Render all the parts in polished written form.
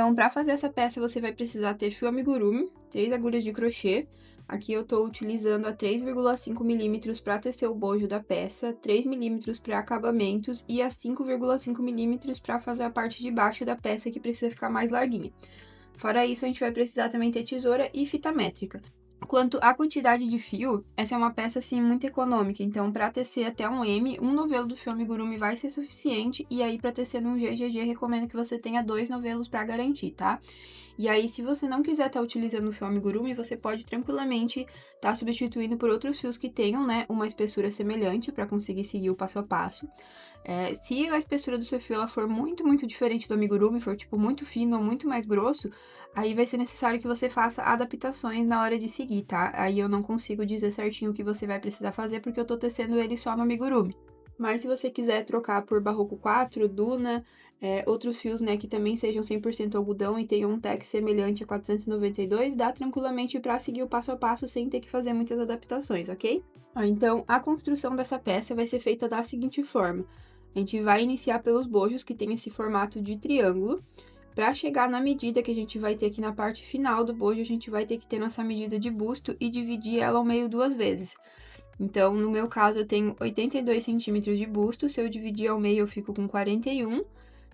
Então, para fazer essa peça, você vai precisar ter fio amigurumi, 3 agulhas de crochê. Aqui eu tô utilizando a 3,5 milímetros para tecer o bojo da peça, 3 milímetros para acabamentos e a 5,5 milímetros para fazer a parte de baixo da peça que precisa ficar mais larguinha. Fora isso, a gente vai precisar também ter tesoura e fita métrica. Quanto à quantidade de fio, essa é uma peça, assim, muito econômica, então para tecer até um M, um novelo do fio amigurumi vai ser suficiente, e aí para tecer num GGG, recomendo que você tenha 2 novelos para garantir, tá? E aí, se você não quiser estar utilizando o fio amigurumi, você pode tranquilamente estar substituindo por outros fios que tenham, né, uma espessura semelhante para conseguir seguir o passo a passo. Se a espessura do seu fio ela for muito diferente do amigurumi, for tipo muito fino ou muito mais grosso, aí vai ser necessário que você faça adaptações na hora de seguir, tá? Aí eu não consigo dizer certinho o que você vai precisar fazer porque eu tô tecendo ele só no amigurumi. Mas se você quiser trocar por Barroco 4, Duna, outros fios, né, que também sejam 100% algodão e tenham um tec semelhante a 492, dá tranquilamente para seguir o passo a passo sem ter que fazer muitas adaptações, ok? Então, a construção dessa peça vai ser feita da seguinte forma. A gente vai iniciar pelos bojos, que tem esse formato de triângulo. Para chegar na medida que a gente vai ter aqui na parte final do bojo, a gente vai ter que ter nossa medida de busto e dividir ela ao meio 2 vezes. Então, no meu caso, eu tenho 82 centímetros de busto, se eu dividir ao meio, eu fico com 41.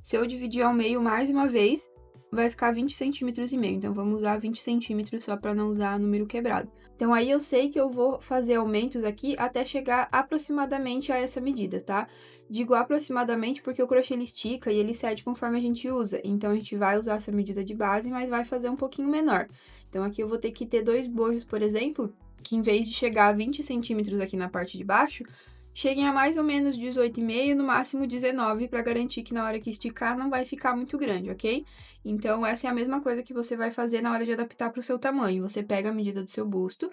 Se eu dividir ao meio mais uma vez, vai ficar 20 centímetros e meio. Então, vamos usar 20 centímetros só para não usar número quebrado. Então, aí eu sei que eu vou fazer aumentos aqui até chegar aproximadamente a essa medida, tá? Digo aproximadamente porque o crochê ele estica e ele cede conforme a gente usa. Então, a gente vai usar essa medida de base, mas vai fazer um pouquinho menor. Então, aqui eu vou ter que ter 2 bojos, por exemplo, que em vez de chegar a 20 centímetros aqui na parte de baixo, cheguem a mais ou menos 18,5, no máximo 19, para garantir que na hora que esticar não vai ficar muito grande, ok? Então, essa é a mesma coisa que você vai fazer na hora de adaptar para o seu tamanho. Você pega a medida do seu busto,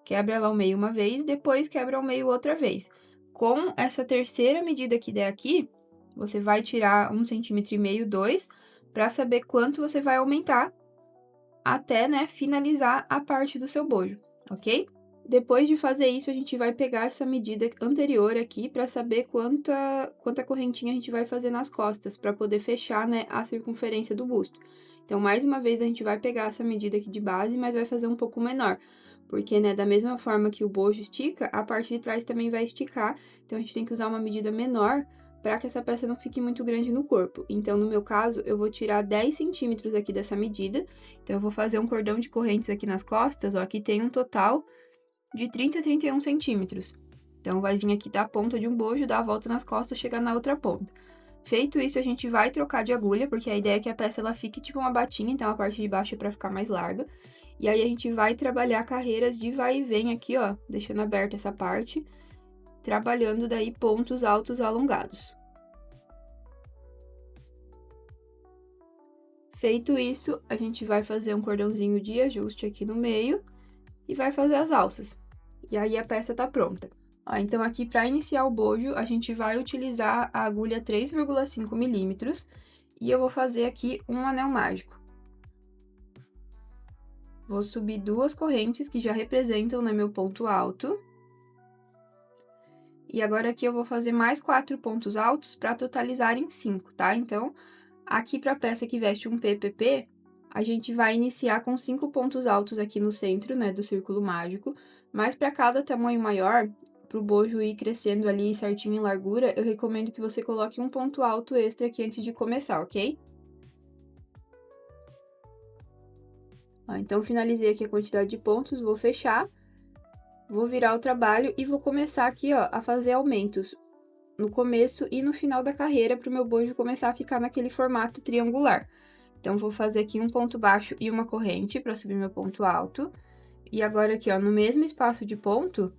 quebra ela ao meio uma vez, depois quebra ao meio outra vez. Com essa terceira medida que der aqui, você vai tirar 1,5 cm, 2, para saber quanto você vai aumentar até, né, finalizar a parte do seu bojo, ok? Depois de fazer isso, a gente vai pegar essa medida anterior aqui para saber quanta correntinha a gente vai fazer nas costas, para poder fechar, né, a circunferência do busto. Então, mais uma vez, a gente vai pegar essa medida aqui de base, mas vai fazer um pouco menor, porque, né, da mesma forma que o bojo estica, a parte de trás também vai esticar, então a gente tem que usar uma medida menor para que essa peça não fique muito grande no corpo. Então, no meu caso, eu vou tirar 10 centímetros aqui dessa medida, então eu vou fazer um cordão de correntes aqui nas costas, ó, aqui tem um total de 30 a 31 centímetros. Então, vai vir aqui da ponta de um bojo, dar a volta nas costas, chegar na outra ponta. Feito isso, a gente vai trocar de agulha, porque a ideia é que a peça ela fique tipo uma batinha, então a parte de baixo é pra ficar mais larga. E aí, a gente vai trabalhar carreiras de vai e vem aqui, ó, deixando aberta essa parte, trabalhando daí pontos altos alongados. Feito isso, a gente vai fazer um cordãozinho de ajuste aqui no meio e vai fazer as alças. E aí, a peça tá pronta. Ó, então, aqui, para iniciar o bojo, a gente vai utilizar a agulha 3,5 milímetros e eu vou fazer aqui um anel mágico. Vou subir 2 correntes que já representam, né, meu ponto alto. E agora, aqui, eu vou fazer mais 4 pontos altos para totalizar em 5, tá? Então, aqui para a peça que veste um PPP, a gente vai iniciar com 5 pontos altos aqui no centro, né, do círculo mágico, mas para cada tamanho maior, para o bojo ir crescendo ali certinho em largura, eu recomendo que você coloque um ponto alto extra aqui antes de começar, ok? Ó, então, finalizei aqui a quantidade de pontos, vou fechar, vou virar o trabalho e vou começar aqui, ó, a fazer aumentos no começo e no final da carreira, para o meu bojo começar a ficar naquele formato triangular. Então, vou fazer aqui um ponto baixo e uma corrente para subir meu ponto alto. E agora aqui, ó, no mesmo espaço de ponto,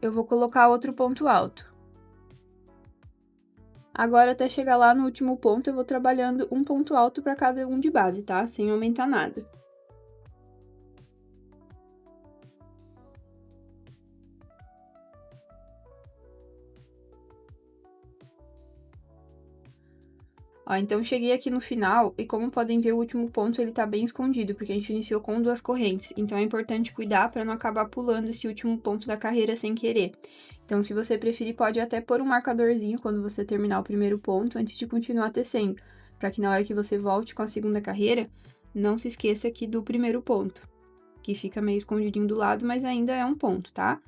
eu vou colocar outro ponto alto. Agora, até chegar lá no último ponto, eu vou trabalhando um ponto alto para cada um de base, tá? Sem aumentar nada. Ó, então, cheguei aqui no final, e como podem ver, o último ponto, ele tá bem escondido, porque a gente iniciou com 2 correntes. Então, é importante cuidar para não acabar pulando esse último ponto da carreira sem querer. Então, se você preferir, pode até pôr um marcadorzinho quando você terminar o primeiro ponto, antes de continuar tecendo, para que na hora que você volte com a segunda carreira, não se esqueça aqui do primeiro ponto, que fica meio escondidinho do lado, mas ainda é um ponto, tá?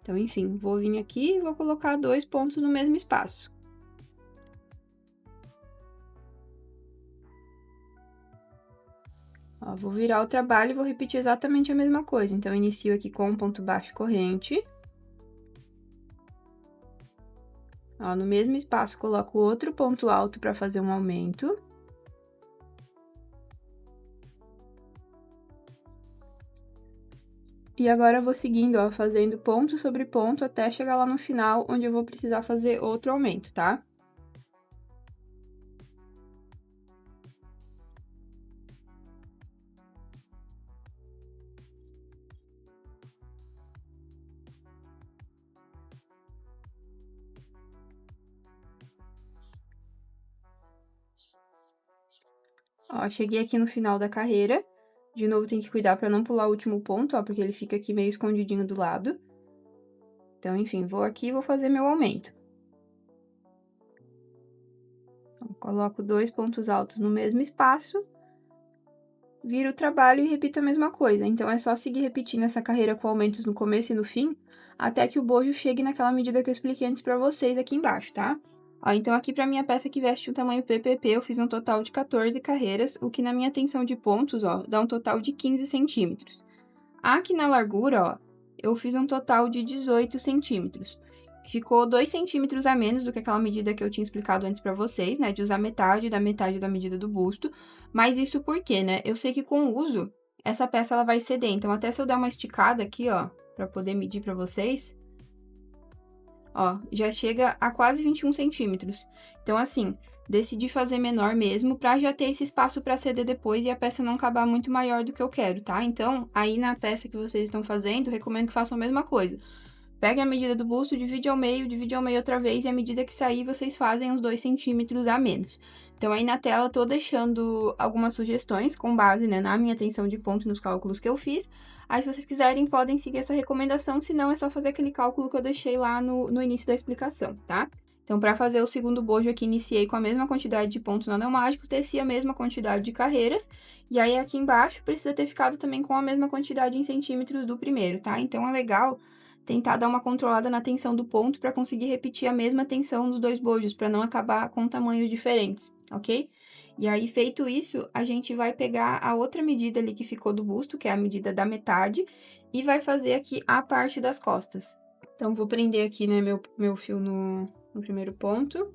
Então, enfim, vou vir aqui e vou colocar 2 pontos no mesmo espaço. Ó, vou virar o trabalho e vou repetir exatamente a mesma coisa. Então, inicio aqui com um ponto baixo corrente. Ó, no mesmo espaço, coloco outro ponto alto para fazer um aumento. E agora eu vou seguindo, ó, fazendo ponto sobre ponto até chegar lá no final, onde eu vou precisar fazer outro aumento, tá? Ó, cheguei aqui no final da carreira. De novo, tem que cuidar para não pular o último ponto, ó, porque ele fica aqui meio escondidinho do lado. Então, enfim, vou aqui e vou fazer meu aumento. Então, coloco 2 pontos altos no mesmo espaço, viro o trabalho e repito a mesma coisa. Então, é só seguir repetindo essa carreira com aumentos no começo e no fim, até que o bojo chegue naquela medida que eu expliquei antes pra vocês aqui embaixo, tá? Ó, então aqui pra minha peça que veste um tamanho PPP, eu fiz um total de 14 carreiras, o que na minha tensão de pontos, ó, dá um total de 15 centímetros. Aqui na largura, ó, eu fiz um total de 18 centímetros. Ficou 2 centímetros a menos do que aquela medida que eu tinha explicado antes pra vocês, né, de usar metade da medida do busto. Mas isso por quê, né? Eu sei que com o uso, essa peça ela vai ceder, então até se eu dar uma esticada aqui, ó, pra poder medir pra vocês, ó, já chega a quase 21 centímetros. Então, assim, decidi fazer menor mesmo, pra já ter esse espaço pra ceder depois e a peça não acabar muito maior do que eu quero, tá? Então, aí na peça que vocês estão fazendo, recomendo que façam a mesma coisa. Pegue a medida do busto, divide ao meio outra vez, e à medida que sair, vocês fazem uns 2 centímetros a menos. Então, aí na tela, eu tô deixando algumas sugestões com base, né, na minha tensão de ponto e nos cálculos que eu fiz. Aí, se vocês quiserem, podem seguir essa recomendação, se não, é só fazer aquele cálculo que eu deixei lá no início da explicação, tá? Então, para fazer o segundo bojo aqui, iniciei com a mesma quantidade de pontos não mágicos, teci a mesma quantidade de carreiras, e aí aqui embaixo precisa ter ficado também com a mesma quantidade em centímetros do primeiro, tá? Então, é legal tentar dar uma controlada na tensão do ponto para conseguir repetir a mesma tensão nos dois bojos, para não acabar com tamanhos diferentes, ok? E aí, feito isso, a gente vai pegar a outra medida ali que ficou do busto, que é a medida da metade, e vai fazer aqui a parte das costas. Então, vou prender aqui, né, meu fio no primeiro ponto.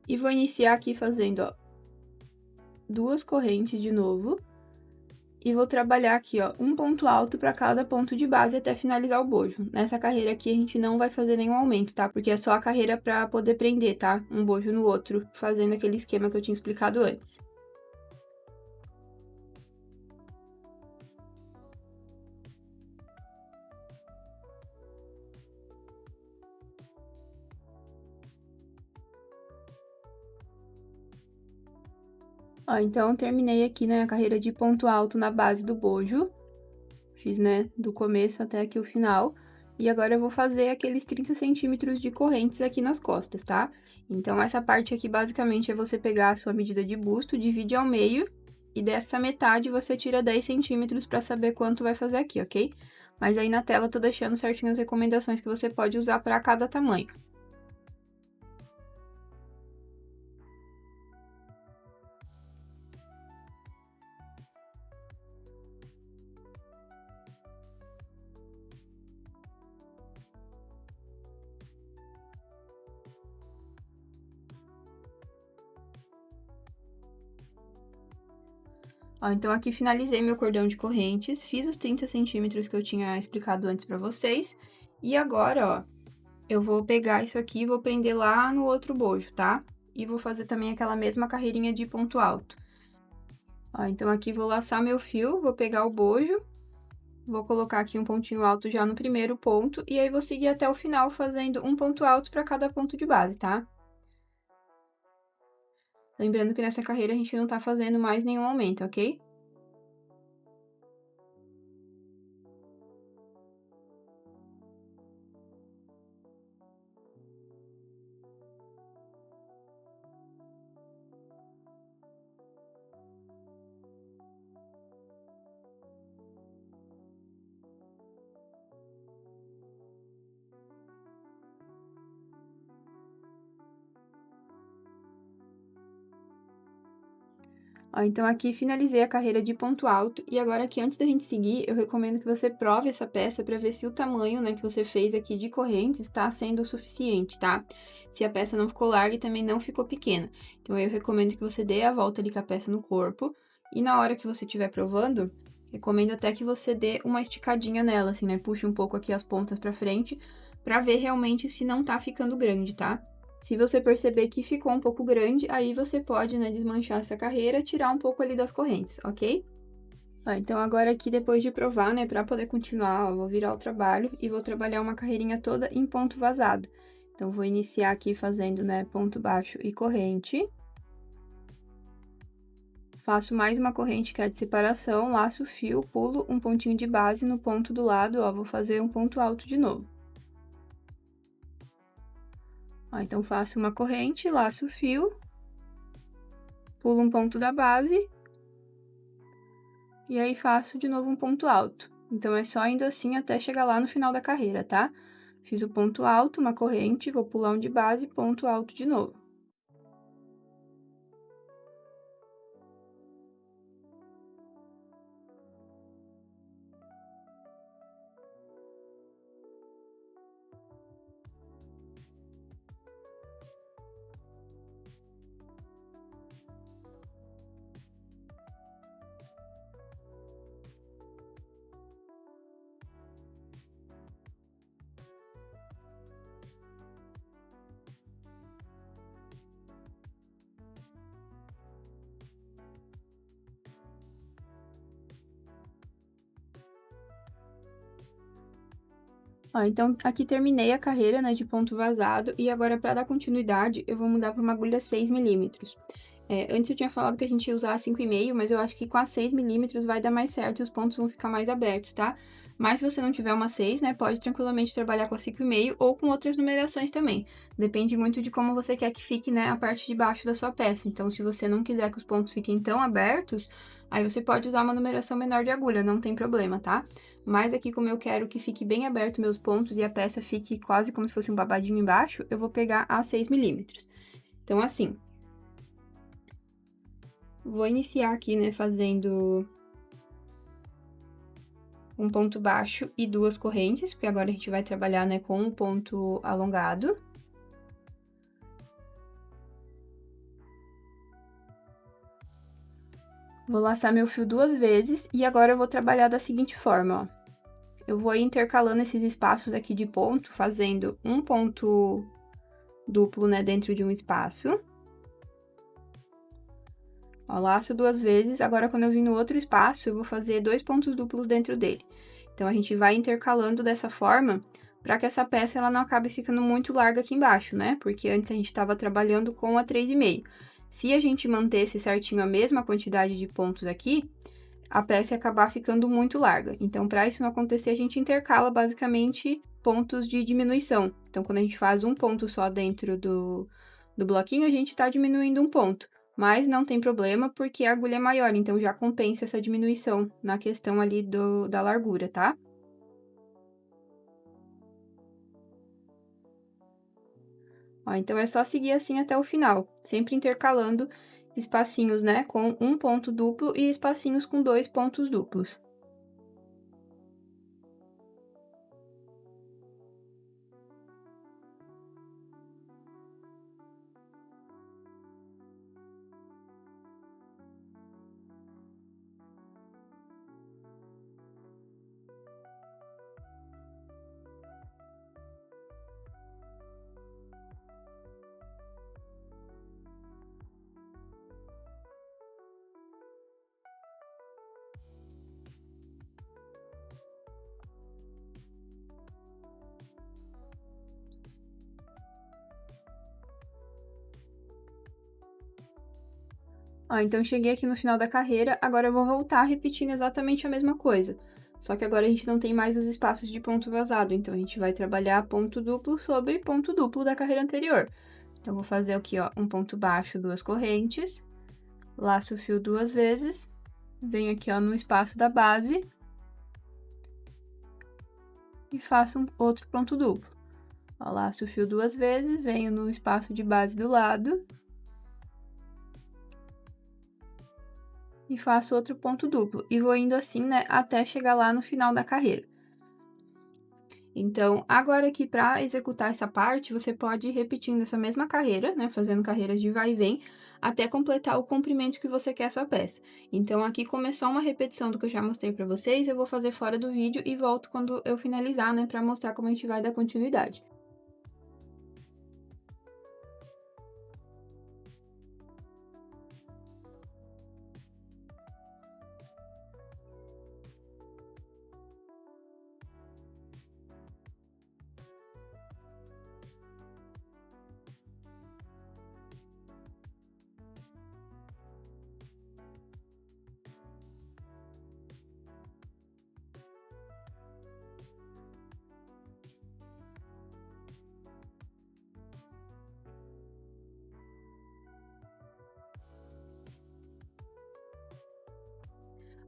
E vou iniciar aqui fazendo, ó, 2 correntes de novo. E vou trabalhar aqui, ó, um ponto alto para cada ponto de base até finalizar o bojo. Nessa carreira aqui, a gente não vai fazer nenhum aumento, tá? Porque é só a carreira para poder prender, tá? Um bojo no outro, fazendo aquele esquema que eu tinha explicado antes. Ó, então, terminei aqui, né, a carreira de ponto alto na base do bojo. Fiz, né, do começo até aqui o final. E agora eu vou fazer aqueles 30 centímetros de correntes aqui nas costas, tá? Então, essa parte aqui, basicamente, é você pegar a sua medida de busto, divide ao meio, e dessa metade você tira 10 centímetros pra saber quanto vai fazer aqui, ok? Mas aí na tela eu tô deixando certinho as recomendações que você pode usar pra cada tamanho. Ó, então aqui finalizei meu cordão de correntes, fiz os 30 centímetros que eu tinha explicado antes pra vocês. E agora, ó, eu vou pegar isso aqui e vou prender lá no outro bojo, tá? E vou fazer também aquela mesma carreirinha de ponto alto. Ó, então aqui vou laçar meu fio, vou pegar o bojo Vou colocar aqui um pontinho alto já no primeiro ponto, e aí vou seguir até o final fazendo um ponto alto para cada ponto de base, tá? Lembrando que nessa carreira a gente não tá fazendo mais nenhum aumento, ok? Ó, então aqui finalizei a carreira de ponto alto, e agora aqui antes da gente seguir, eu recomendo que você prove essa peça para ver se o tamanho, né, que você fez aqui de corrente está sendo o suficiente, tá? Se a peça não ficou larga e também não ficou pequena. Então aí eu recomendo que você dê a volta ali com a peça no corpo, e na hora que você estiver provando, recomendo até que você dê uma esticadinha nela, assim, né? Puxe um pouco aqui as pontas para frente, para ver realmente se não tá ficando grande, tá? Se você perceber que ficou um pouco grande, aí você pode, né, desmanchar essa carreira, tirar um pouco ali das correntes, ok? Ó, então agora aqui, depois de provar, né, pra poder continuar, ó, vou virar o trabalho e vou trabalhar uma carreirinha toda em ponto vazado. Então, vou iniciar aqui fazendo, né, ponto baixo e corrente. Faço mais uma corrente que é de separação, laço o fio, pulo um pontinho de base no ponto do lado, ó, vou fazer um ponto alto de novo. Ó, então, faço uma corrente, laço o fio, pulo um ponto da base, e aí faço de novo um ponto alto. Então, é só indo assim até chegar lá no final da carreira, tá? Fiz o ponto alto, uma corrente, vou pular um de base, ponto alto de novo. Ó, então, aqui terminei a carreira, né, de ponto vazado, e agora, para dar continuidade, eu vou mudar para uma agulha 6 milímetros. Antes eu tinha falado que a gente ia usar a 5,5, mas eu acho que com a 6 milímetros vai dar mais certo e os pontos vão ficar mais abertos, tá? Mas se você não tiver uma 6, né, pode tranquilamente trabalhar com a 5,5 ou com outras numerações também. Depende muito de como você quer que fique, né, a parte de baixo da sua peça. Então, se você não quiser que os pontos fiquem tão abertos, aí você pode usar uma numeração menor de agulha, não tem problema, tá? Mas aqui, como eu quero que fique bem aberto meus pontos e a peça fique quase como se fosse um babadinho embaixo, eu vou pegar a 6 milímetros. Então, assim, vou iniciar aqui, né, fazendo um ponto baixo e duas correntes, porque agora a gente vai trabalhar, né, com um ponto alongado. Vou laçar meu fio duas vezes e agora eu vou trabalhar da seguinte forma, ó. Eu vou ir intercalando esses espaços aqui de ponto, fazendo um ponto duplo, né, dentro de um espaço. Ó, laço duas vezes, agora quando eu vim no outro espaço, eu vou fazer dois pontos duplos dentro dele. Então, a gente vai intercalando dessa forma, para que essa peça ela não acabe ficando muito larga aqui embaixo, né? Porque antes a gente estava trabalhando com a 3,5. Se a gente mantesse certinho a mesma quantidade de pontos aqui, a peça ia acabar ficando muito larga. Então, para isso não acontecer, a gente intercala basicamente pontos de diminuição. Então, quando a gente faz um ponto só dentro do bloquinho, a gente está diminuindo um ponto. Mas não tem problema, porque a agulha é maior, então já compensa essa diminuição na questão ali da largura, tá? Ó, então é só seguir assim até o final, sempre intercalando espacinhos, né, com um ponto duplo e espacinhos com dois pontos duplos. Ó, então cheguei aqui no final da carreira, agora eu vou voltar repetindo exatamente a mesma coisa. Só que agora a gente não tem mais os espaços de ponto vazado, então a gente vai trabalhar ponto duplo sobre ponto duplo da carreira anterior. Então, vou fazer aqui, ó, um ponto baixo, duas correntes, laço o fio duas vezes, venho aqui, ó, no espaço da base e faço um outro ponto duplo. Ó, laço o fio duas vezes, venho no espaço de base do lado e faço outro ponto duplo. E vou indo assim, né, até chegar lá no final da carreira. Então, agora aqui para executar essa parte, você pode ir repetindo essa mesma carreira, né, fazendo carreiras de vai e vem, até completar o comprimento que você quer a sua peça. Então, aqui começou uma repetição do que eu já mostrei para vocês, eu vou fazer fora do vídeo e volto quando eu finalizar, né, para mostrar como a gente vai dar continuidade.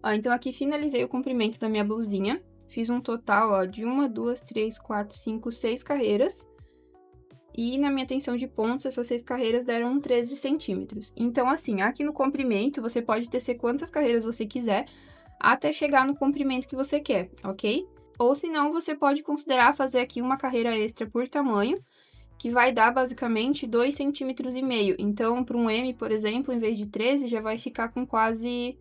Ó, então aqui finalizei o comprimento da minha blusinha. Fiz um total, ó, de 1, 2, 3, 4, 5, 6 carreiras. E na minha tensão de pontos, essas 6 carreiras deram 13 centímetros. Então, assim, aqui no comprimento, você pode tecer quantas carreiras você quiser, até chegar no comprimento que você quer, ok? Ou se não, você pode considerar fazer aqui uma carreira extra por tamanho, que vai dar basicamente 2,5 centímetros. Então, para um M, por exemplo, em vez de 13, já vai ficar com quase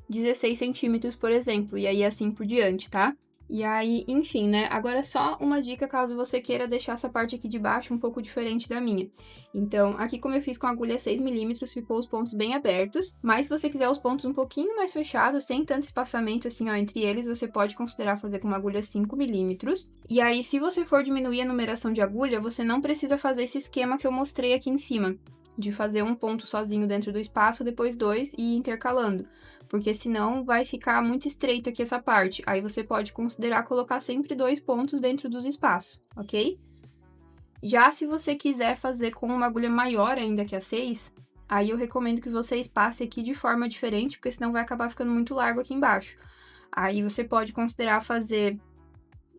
16 centímetros, por exemplo, e aí assim por diante, tá? E aí, enfim, né? Agora só uma dica caso você queira deixar essa parte aqui de baixo um pouco diferente da minha. Então, aqui como eu fiz com a agulha 6mm, ficou os pontos bem abertos, mas se você quiser os pontos um pouquinho mais fechados, sem tanto espaçamento assim, ó, entre eles, você pode considerar fazer com uma agulha 5mm. E aí, se você for diminuir a numeração de agulha, você não precisa fazer esse esquema que eu mostrei aqui em cima, de fazer um ponto sozinho dentro do espaço, depois dois e ir intercalando, porque senão vai ficar muito estreita aqui essa parte. Aí você pode considerar colocar sempre 2 pontos dentro dos espaços, ok? Já se você quiser fazer com uma agulha maior ainda que a 6, aí eu recomendo que você espace aqui de forma diferente, porque senão vai acabar ficando muito largo aqui embaixo. Aí você pode considerar fazer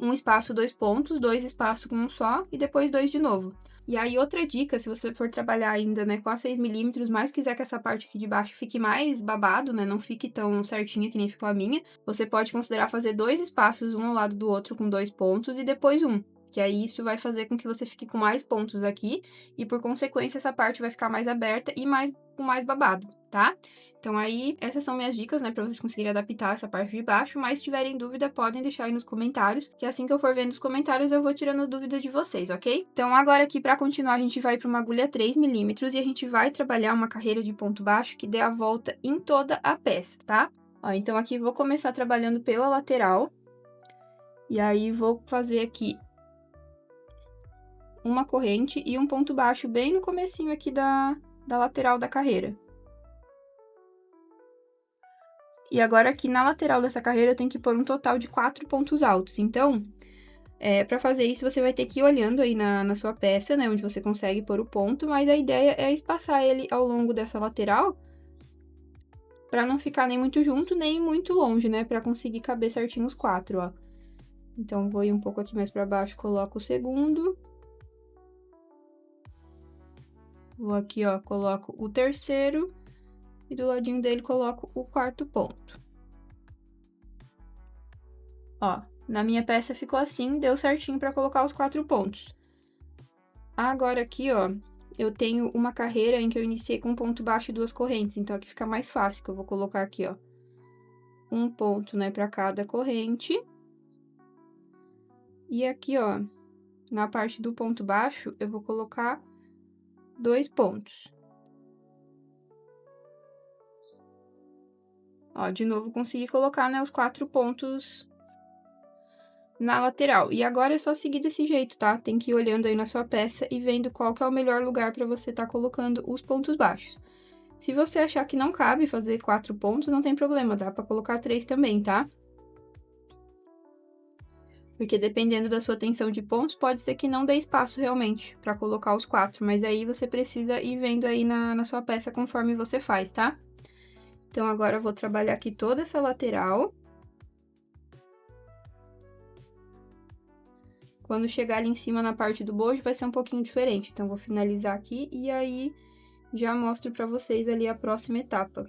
um espaço, 2 pontos, 2 espaços com um só e depois 2 de novo. E aí, outra dica, se você for trabalhar ainda, né, com a 6mm, mas quiser que essa parte aqui de baixo fique mais babado, né, não fique tão certinha que nem ficou a minha, você pode considerar fazer 2 espaços, um ao lado do outro com 2 pontos e depois um. Que aí isso vai fazer com que você fique com mais pontos aqui e, por consequência, essa parte vai ficar mais aberta e com mais babado, tá? Então aí, essas são minhas dicas, né, pra vocês conseguirem adaptar essa parte de baixo, mas se tiverem dúvida, podem deixar aí nos comentários, que assim que eu for vendo os comentários, eu vou tirando as dúvidas de vocês, ok? Então agora aqui, pra continuar, a gente vai pra uma agulha 3mm e a gente vai trabalhar uma carreira de ponto baixo que dê a volta em toda a peça, tá? Ó, então aqui vou começar trabalhando pela lateral, e aí vou fazer aqui uma corrente e um ponto baixo bem no comecinho aqui da lateral da carreira. E agora aqui na lateral dessa carreira eu tenho que pôr um total de 4 pontos altos. Então, para fazer isso você vai ter que ir olhando aí na sua peça, né, onde você consegue pôr o ponto, mas a ideia é espaçar ele ao longo dessa lateral, para não ficar nem muito junto, nem muito longe, né, para conseguir caber certinho os 4, ó. Então, vou ir um pouco aqui mais para baixo, coloco o segundo. Vou aqui, ó, coloco o terceiro. E do ladinho dele coloco o quarto ponto. Ó, na minha peça ficou assim, deu certinho para colocar os 4 pontos. Agora aqui, ó, eu tenho uma carreira em que eu iniciei com um ponto baixo e 2 correntes, então aqui fica mais fácil, que eu vou colocar aqui, ó, um ponto, né, para cada corrente. E aqui, ó, na parte do ponto baixo, eu vou colocar 2 pontos. Ó, de novo, consegui colocar, né, os 4 pontos na lateral. E agora é só seguir desse jeito, tá? Tem que ir olhando aí na sua peça e vendo qual que é o melhor lugar para você tá colocando os pontos baixos. Se você achar que não cabe fazer 4 pontos, não tem problema, dá pra colocar 3 também, tá? Porque dependendo da sua tensão de pontos, pode ser que não dê espaço realmente pra colocar os 4, mas aí você precisa ir vendo aí na sua peça conforme você faz, tá? Então, agora eu vou trabalhar aqui toda essa lateral. Quando chegar ali em cima na parte do bojo, vai ser um pouquinho diferente. Então, vou finalizar aqui e aí já mostro pra vocês ali a próxima etapa.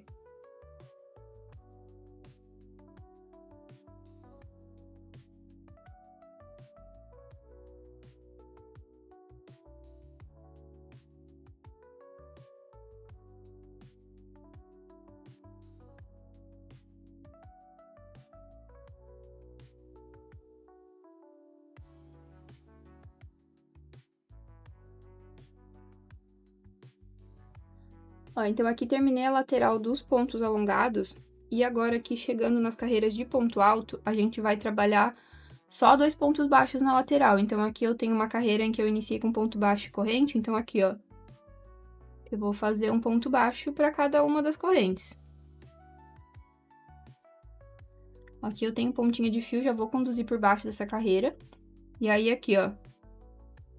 Ó, então aqui terminei a lateral dos pontos alongados, e agora aqui chegando nas carreiras de ponto alto, a gente vai trabalhar só 2 pontos baixos na lateral. Então aqui eu tenho uma carreira em que eu iniciei com ponto baixo e corrente, então aqui, ó, eu vou fazer um ponto baixo para cada uma das correntes. Aqui eu tenho pontinha de fio, já vou conduzir por baixo dessa carreira. E aí aqui, ó,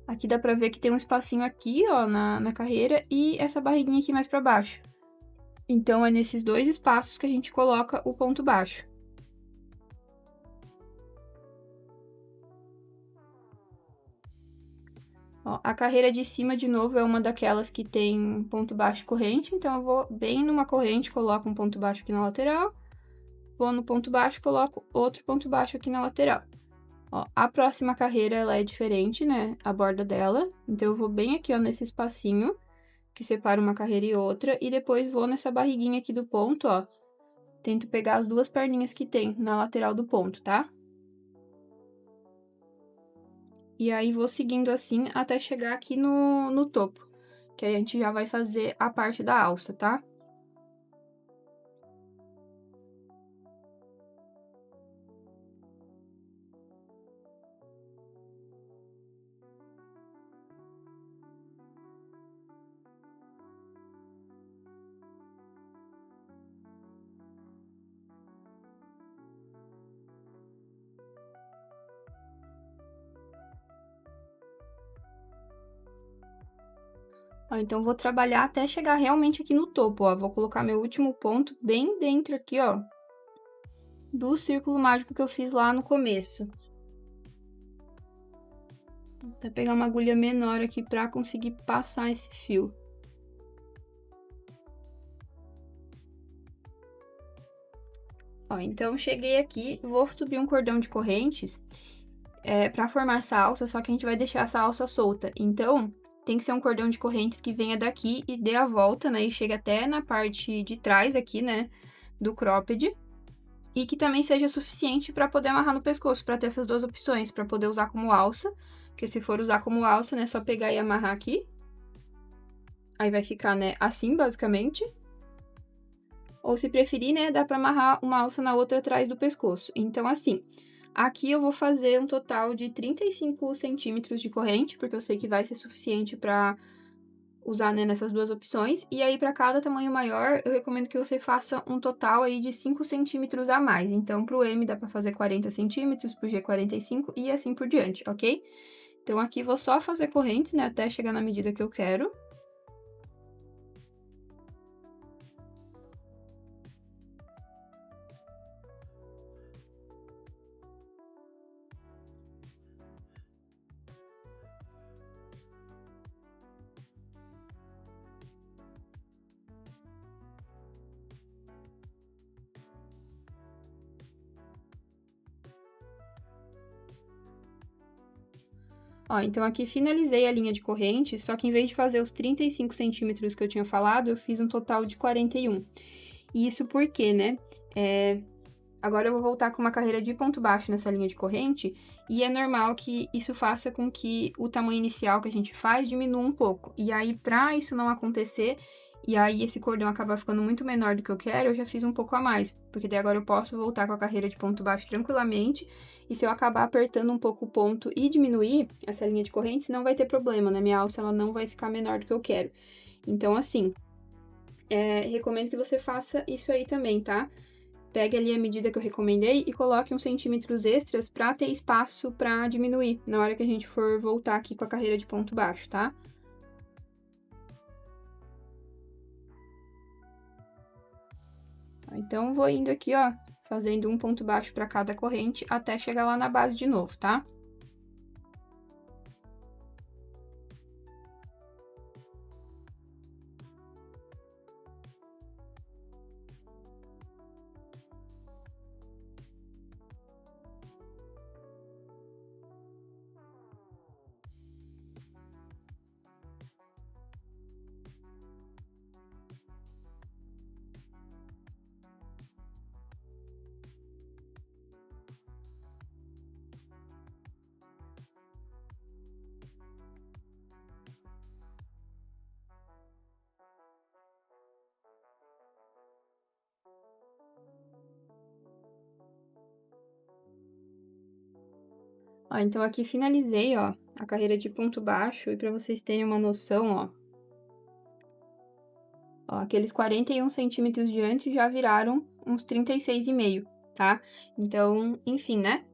aqui dá pra ver que tem um espacinho aqui, ó, na carreira e essa barriguinha aqui mais pra baixo. Então, é nesses 2 espaços que a gente coloca o ponto baixo. Ó, a carreira de cima, de novo, é uma daquelas que tem ponto baixo e corrente, então eu vou bem numa corrente, coloco um ponto baixo aqui na lateral, vou no ponto baixo, coloco outro ponto baixo aqui na lateral. Ó, a próxima carreira, ela é diferente, né, a borda dela, então eu vou bem aqui, ó, nesse espacinho, que separa uma carreira e outra, e depois vou nessa barriguinha aqui do ponto, ó, tento pegar as 2 perninhas que tem na lateral do ponto, tá? E aí, vou seguindo assim até chegar aqui no topo, que aí a gente já vai fazer a parte da alça, tá? Ó, então, vou trabalhar até chegar realmente aqui no topo, ó. Vou colocar meu último ponto bem dentro aqui, ó, do círculo mágico que eu fiz lá no começo. Vou até pegar uma agulha menor aqui pra conseguir passar esse fio. Ó, então, cheguei aqui, vou subir um cordão de correntes pra formar essa alça, só que a gente vai deixar essa alça solta. Então, tem que ser um cordão de correntes que venha daqui e dê a volta, né, e chega até na parte de trás aqui, né, do cropped. E que também seja suficiente para poder amarrar no pescoço, para ter essas 2 opções, para poder usar como alça, porque se for usar como alça, né, só pegar e amarrar aqui. Aí vai ficar, né, assim, basicamente. Ou se preferir, né, dá pra amarrar uma alça na outra atrás do pescoço. Então, assim, aqui eu vou fazer um total de 35 centímetros de corrente, porque eu sei que vai ser suficiente pra usar, né, nessas 2 opções. E aí, pra cada tamanho maior, eu recomendo que você faça um total aí de 5 centímetros a mais. Então, pro M dá pra fazer 40 centímetros, pro G 45 e assim por diante, ok? Então, aqui vou só fazer correntes, né, até chegar na medida que eu quero. Ó, então aqui finalizei a linha de corrente, só que em vez de fazer os 35 centímetros que eu tinha falado, eu fiz um total de 41. E isso porque, né, agora eu vou voltar com uma carreira de ponto baixo nessa linha de corrente, e é normal que isso faça com que o tamanho inicial que a gente faz diminua um pouco. E aí, pra isso não acontecer, e aí esse cordão acabar ficando muito menor do que eu quero, eu já fiz um pouco a mais, porque daí agora eu posso voltar com a carreira de ponto baixo tranquilamente, e se eu acabar apertando um pouco o ponto e diminuir essa linha de corrente, não vai ter problema, né? Minha alça ela não vai ficar menor do que eu quero. Então, assim, recomendo que você faça isso aí também, tá? Pegue ali a medida que eu recomendei e coloque uns centímetros extras pra ter espaço pra diminuir na hora que a gente for voltar aqui com a carreira de ponto baixo, tá? Então, vou indo aqui, ó, fazendo um ponto baixo pra cada corrente até chegar lá na base de novo, tá? Ó, então aqui finalizei, ó, a carreira de ponto baixo, e pra vocês terem uma noção, ó, aqueles 41 centímetros de antes já viraram uns 36,5, tá? Então, enfim, né?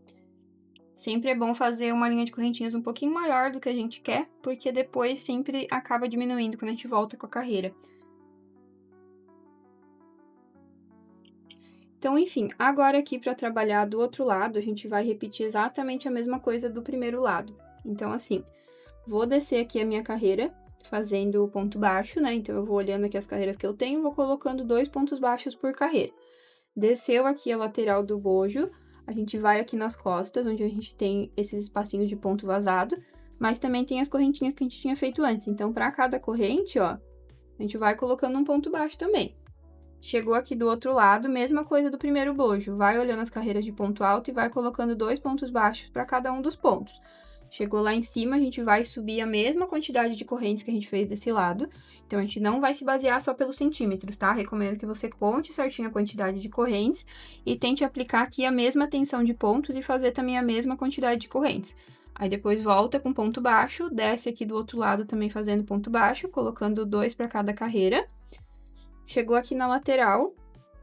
Sempre é bom fazer uma linha de correntinhas um pouquinho maior do que a gente quer, porque depois sempre acaba diminuindo quando a gente volta com a carreira. Então, enfim, agora aqui para trabalhar do outro lado, a gente vai repetir exatamente a mesma coisa do primeiro lado. Então, assim, vou descer aqui a minha carreira, fazendo o ponto baixo, né? Então, eu vou olhando aqui as carreiras que eu tenho, vou colocando 2 pontos baixos por carreira. Desceu aqui a lateral do bojo, a gente vai aqui nas costas, onde a gente tem esses espacinhos de ponto vazado, mas também tem as correntinhas que a gente tinha feito antes. Então, para cada corrente, ó, a gente vai colocando um ponto baixo também. Chegou aqui do outro lado, mesma coisa do primeiro bojo. Vai olhando as carreiras de ponto alto e vai colocando 2 pontos baixos para cada um dos pontos. Chegou lá em cima, a gente vai subir a mesma quantidade de correntes que a gente fez desse lado. Então, a gente não vai se basear só pelos centímetros, tá? Recomendo que você conte certinho a quantidade de correntes e tente aplicar aqui a mesma tensão de pontos e fazer também a mesma quantidade de correntes. Aí, depois volta com ponto baixo, desce aqui do outro lado também fazendo ponto baixo, colocando 2 para cada carreira. Chegou aqui na lateral,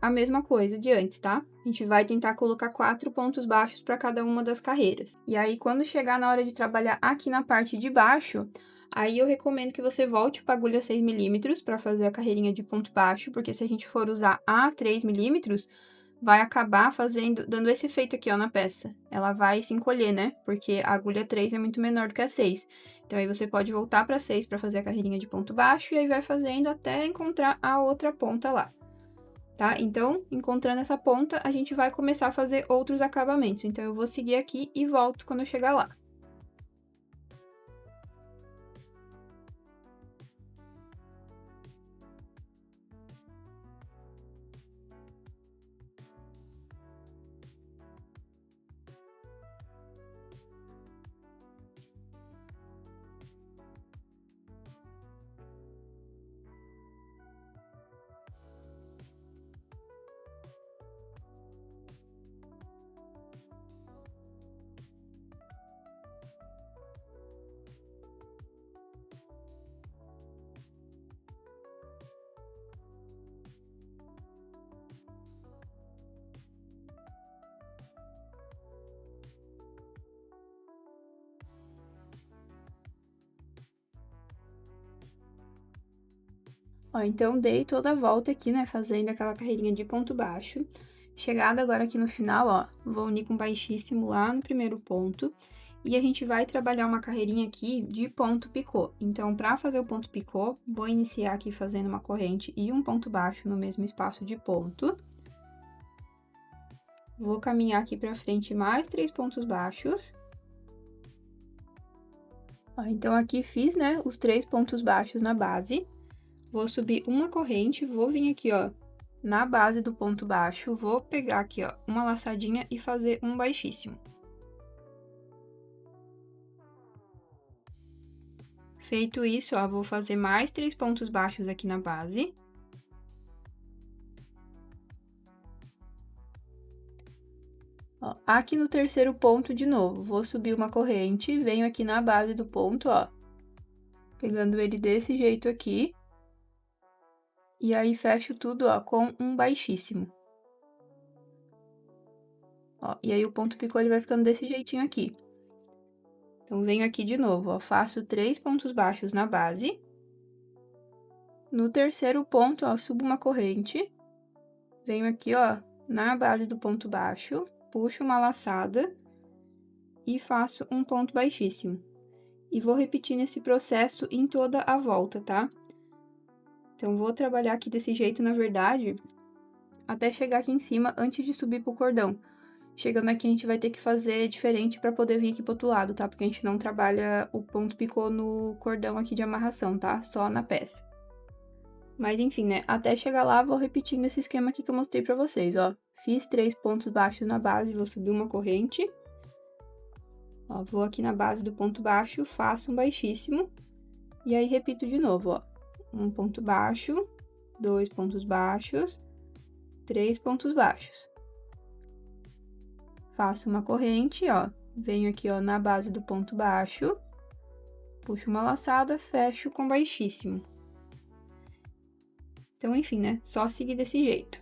a mesma coisa de antes, tá? A gente vai tentar colocar 4 pontos baixos para cada uma das carreiras. E aí, quando chegar na hora de trabalhar aqui na parte de baixo, aí eu recomendo que você volte para a agulha 6mm para fazer a carreirinha de ponto baixo, porque se a gente for usar a 3mm, vai acabar dando esse efeito aqui, ó, na peça. Ela vai se encolher, né? Porque a agulha 3 é muito menor do que a 6. Então, aí você pode voltar para 6 para fazer a carreirinha de ponto baixo, e aí vai fazendo até encontrar a outra ponta lá, tá? Então, encontrando essa ponta, a gente vai começar a fazer outros acabamentos. Então, eu vou seguir aqui e volto quando eu chegar lá. Ó, então, dei toda a volta aqui, né, fazendo aquela carreirinha de ponto baixo. Chegada agora aqui no final, ó, vou unir com baixíssimo lá no primeiro ponto. E a gente vai trabalhar uma carreirinha aqui de ponto picô. Então, para fazer o ponto picô, vou iniciar aqui fazendo uma corrente e um ponto baixo no mesmo espaço de ponto. Vou caminhar aqui pra frente mais 3 pontos baixos. Ó, então, aqui fiz, né, os 3 pontos baixos na base. Vou subir uma corrente, vou vir aqui, ó, na base do ponto baixo, vou pegar aqui, ó, uma laçadinha e fazer um baixíssimo. Feito isso, ó, vou fazer mais 3 pontos baixos aqui na base. Ó, aqui no terceiro ponto, de novo, vou subir uma corrente, venho aqui na base do ponto, ó, pegando ele desse jeito aqui. E aí, fecho tudo, ó, com um baixíssimo. Ó, e aí, o ponto picô, ele vai ficando desse jeitinho aqui. Então, venho aqui de novo, ó, faço 3 pontos baixos na base. No terceiro ponto, ó, subo uma corrente. Venho aqui, ó, na base do ponto baixo, puxo uma laçada e faço um ponto baixíssimo. E vou repetindo esse processo em toda a volta, tá? Então, vou trabalhar aqui desse jeito, na verdade, até chegar aqui em cima antes de subir pro cordão. Chegando aqui, a gente vai ter que fazer diferente pra poder vir aqui pro outro lado, tá? Porque a gente não trabalha o ponto picô no cordão aqui de amarração, tá? Só na peça. Mas enfim, né? Até chegar lá, vou repetindo esse esquema aqui que eu mostrei pra vocês, ó. Fiz 3 pontos baixos na base, vou subir uma corrente. Ó, vou aqui na base do ponto baixo, faço um baixíssimo. E aí, repito de novo, ó. Um ponto baixo, 2 pontos baixos, 3 pontos baixos. Faço uma corrente, ó. Venho aqui, ó, na base do ponto baixo. Puxo uma laçada, fecho com baixíssimo. Então, enfim, né? Só seguir desse jeito.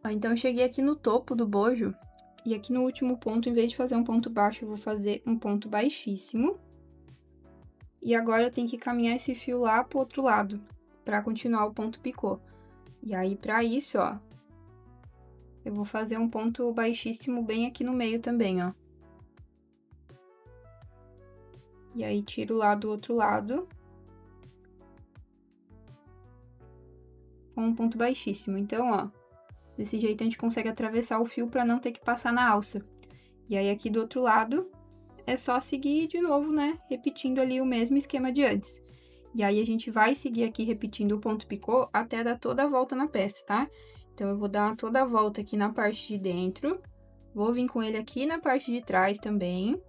Ó, então, eu cheguei aqui no topo do bojo. E aqui no último ponto, em vez de fazer um ponto baixo, eu vou fazer um ponto baixíssimo. E agora eu tenho que caminhar esse fio lá pro outro lado, pra continuar o ponto picô. E aí, pra isso, ó, eu vou fazer um ponto baixíssimo bem aqui no meio também, ó. E aí, tiro lá do outro lado. Com um ponto baixíssimo. Então, ó, desse jeito a gente consegue atravessar o fio pra não ter que passar na alça. E aí, aqui do outro lado, é só seguir de novo, né, repetindo ali o mesmo esquema de antes. E aí, a gente vai seguir aqui repetindo o ponto picô até dar toda a volta na peça, tá? Então, eu vou dar toda a volta aqui na parte de dentro, vou vir com ele aqui na parte de trás também.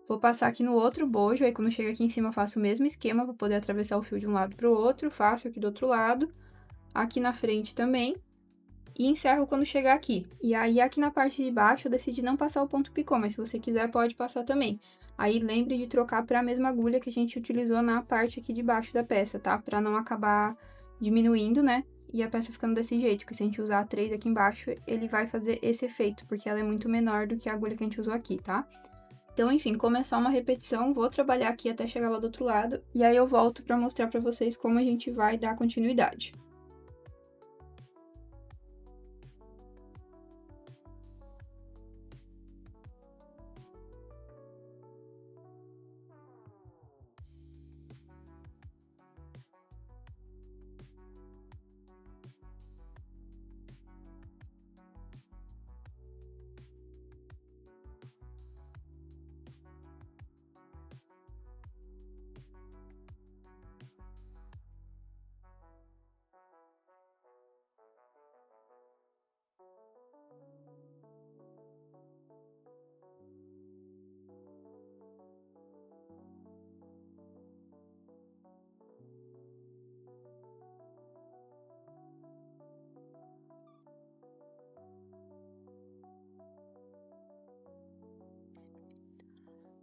Vou passar aqui no outro bojo, aí quando chega aqui em cima eu faço o mesmo esquema para poder atravessar o fio de um lado para o outro, faço aqui do outro lado, aqui na frente também, e encerro quando chegar aqui. E aí, aqui na parte de baixo, eu decidi não passar o ponto picô, mas se você quiser, pode passar também. Aí, lembre de trocar para a mesma agulha que a gente utilizou na parte aqui de baixo da peça, tá? Para não acabar diminuindo, né? E a peça ficando desse jeito, porque se a gente usar a 3 aqui embaixo, ele vai fazer esse efeito, porque ela é muito menor do que a agulha que a gente usou aqui, tá? Então, enfim, começar uma repetição, vou trabalhar aqui até chegar lá do outro lado, e aí eu volto para mostrar para vocês como a gente vai dar continuidade.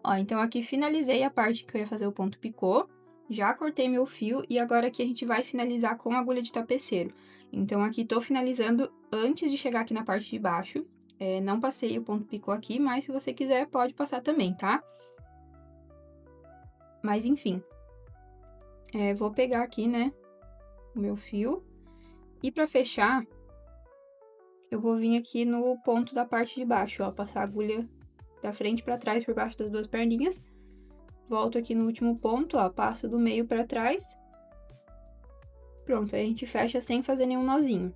Ó, então aqui finalizei a parte que eu ia fazer o ponto picô, já cortei meu fio e agora aqui a gente vai finalizar com agulha de tapeceiro. Então, aqui tô finalizando antes de chegar aqui na parte de baixo, não passei o ponto picô aqui, mas se você quiser pode passar também, tá? Mas enfim, vou pegar aqui, né, o meu fio, e pra fechar, eu vou vir aqui no ponto da parte de baixo, ó, passar a agulha da frente pra trás por baixo das duas perninhas. Volto aqui no último ponto, ó, passo do meio pra trás. Pronto, aí a gente fecha sem fazer nenhum nozinho.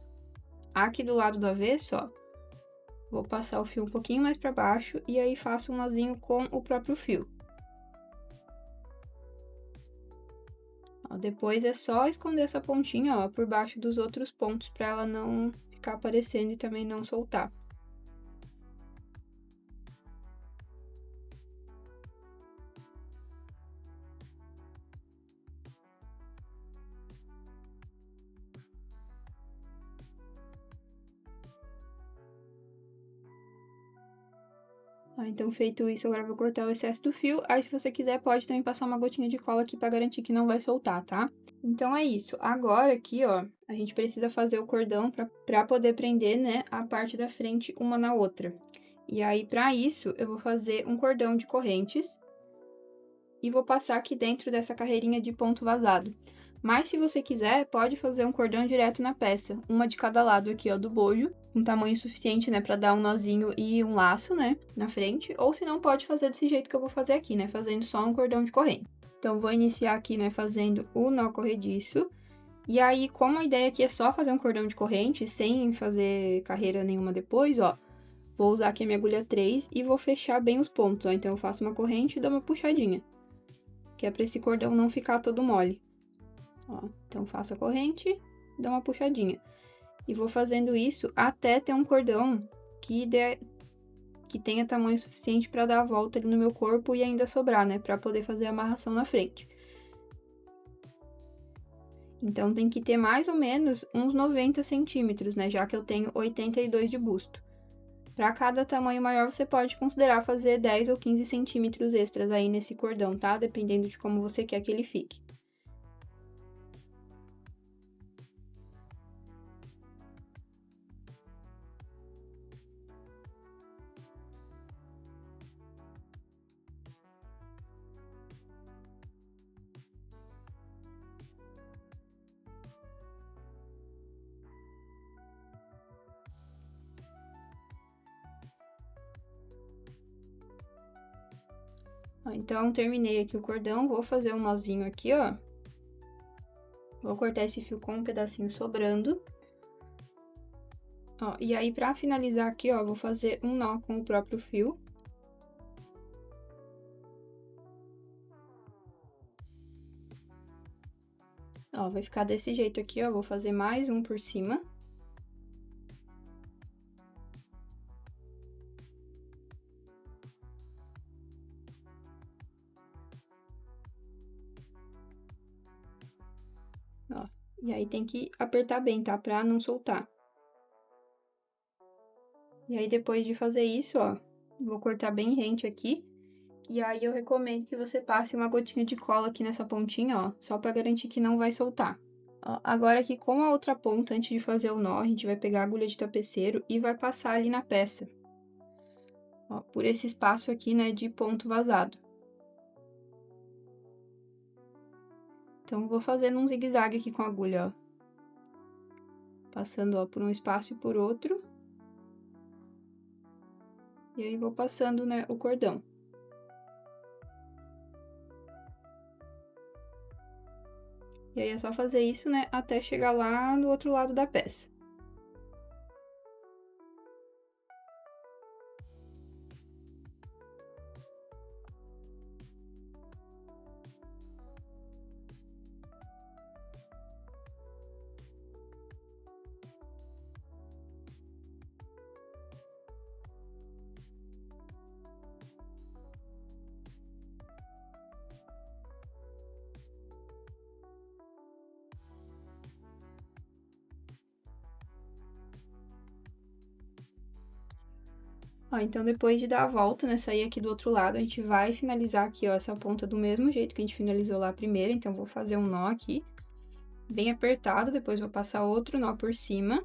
Aqui do lado do avesso, ó, vou passar o fio um pouquinho mais pra baixo e aí faço um nozinho com o próprio fio. Ó, depois é só esconder essa pontinha, ó, por baixo dos outros pontos pra ela não ficar aparecendo e também não soltar. Então, feito isso, agora eu vou cortar o excesso do fio. Aí, se você quiser, pode também passar uma gotinha de cola aqui pra garantir que não vai soltar, tá? Então, é isso. Agora, aqui, ó, a gente precisa fazer o cordão pra poder prender, né, a parte da frente uma na outra. E aí, pra isso, eu vou fazer um cordão de correntes e vou passar aqui dentro dessa carreirinha de ponto vazado. Mas se você quiser, pode fazer um cordão direto na peça, uma de cada lado aqui, ó, do bojo, um tamanho suficiente, né, pra dar um nozinho e um laço, né, na frente, ou se não, pode fazer desse jeito que eu vou fazer aqui, né, fazendo só um cordão de corrente. Então, vou iniciar aqui, né, fazendo o nó corrediço, e aí, como a ideia aqui é só fazer um cordão de corrente, sem fazer carreira nenhuma depois, ó, vou usar aqui a minha agulha 3 e vou fechar bem os pontos, ó, então eu faço uma corrente e dou uma puxadinha, que é pra esse cordão não ficar todo mole. Ó, então, faço a corrente, dou uma puxadinha. E vou fazendo isso até ter um cordão que tenha tamanho suficiente para dar a volta ali no meu corpo e ainda sobrar, né? Pra poder fazer a amarração na frente. Então, tem que ter mais ou menos uns 90 centímetros, né? Já que eu tenho 82 de busto. Para cada tamanho maior, você pode considerar fazer 10 ou 15 centímetros extras aí nesse cordão, tá? Dependendo de como você quer que ele fique. Ó, então, terminei aqui o cordão, vou fazer um nozinho aqui, ó. Vou cortar esse fio com um pedacinho sobrando. Ó, e aí, pra finalizar aqui, ó, vou fazer um nó com o próprio fio. Ó, vai ficar desse jeito aqui, ó, vou fazer mais um por cima. Ó, e aí tem que apertar bem, tá? Pra não soltar. E aí, depois de fazer isso, ó, vou cortar bem rente aqui. E aí, eu recomendo que você passe uma gotinha de cola aqui nessa pontinha, ó, só pra garantir que não vai soltar. Ó, agora aqui, com a outra ponta, antes de fazer o nó, a gente vai pegar a agulha de tapeceiro e vai passar ali na peça. Ó, por esse espaço aqui, né, de ponto vazado. Então, vou fazendo um zigue-zague aqui com a agulha, ó. Passando, ó, por um espaço e por outro. E aí, vou passando, né, o cordão. E aí, é só fazer isso, né, até chegar lá no outro lado da peça. Ó, então, depois de dar a volta, né, sair aqui do outro lado, a gente vai finalizar aqui, ó, essa ponta do mesmo jeito que a gente finalizou lá primeiro. Então, vou fazer um nó aqui, bem apertado, depois vou passar outro nó por cima.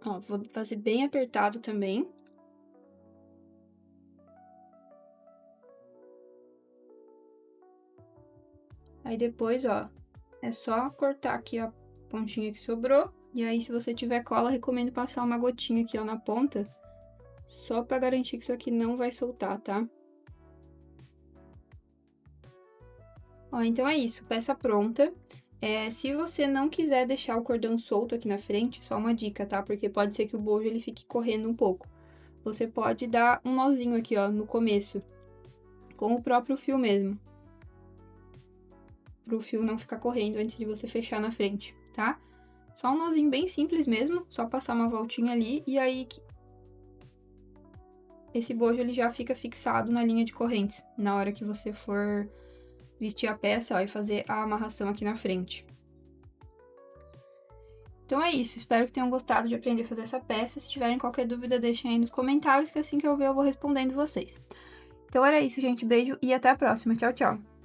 Ó, vou fazer bem apertado também. Aí, depois, ó, É só cortar aqui a pontinha que sobrou. E aí, se você tiver cola, recomendo passar uma gotinha aqui, ó, na ponta. Só pra garantir que isso aqui não vai soltar, tá? Ó, então é isso, peça pronta. Se você não quiser deixar o cordão solto aqui na frente, só uma dica, tá? Porque pode ser que o bojo ele fique correndo um pouco. Você pode dar um nozinho aqui, ó, no começo, com o próprio fio mesmo. Pro fio não ficar correndo antes de você fechar na frente, tá? Só um nozinho bem simples mesmo, só passar uma voltinha ali e aí esse bojo ele já fica fixado na linha de correntes, na hora que você for vestir a peça, ó, e fazer a amarração aqui na frente. Então é isso, espero que tenham gostado de aprender a fazer essa peça. Se tiverem qualquer dúvida, deixem aí nos comentários, que assim que eu ver eu vou respondendo vocês. Então era isso, gente, beijo e até a próxima. Tchau, tchau!